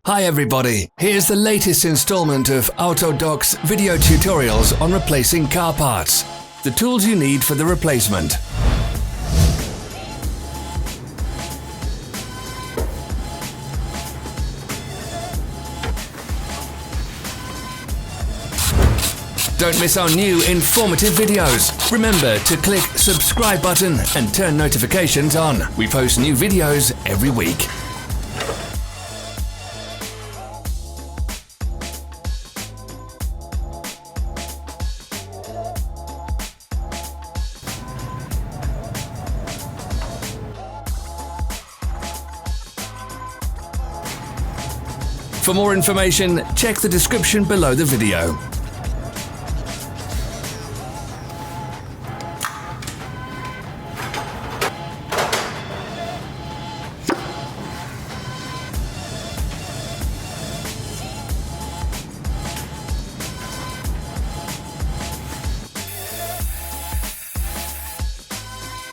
Hi everybody, here's the latest installment of Autodoc's video tutorials on replacing car parts. The tools you need for the replacement. Don't miss our new informative videos. Remember to click subscribe button and turn notifications on. We post new videos every week. For more information, check the description below the video.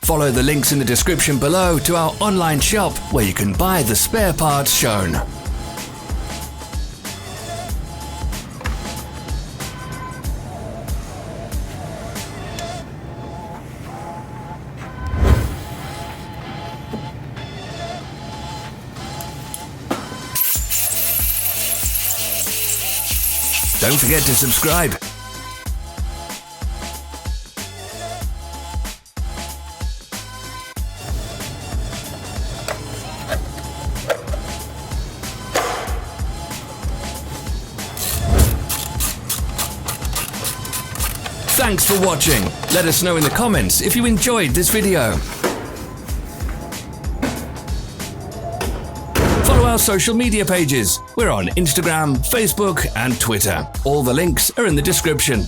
Follow the links in the description below to our online shop where you can buy the spare parts shown. Don't forget to subscribe. Thanks for watching. Let us know in the comments if you enjoyed this video. Follow our social media pages. We're on Instagram, Facebook, and Twitter. All the links are in the description.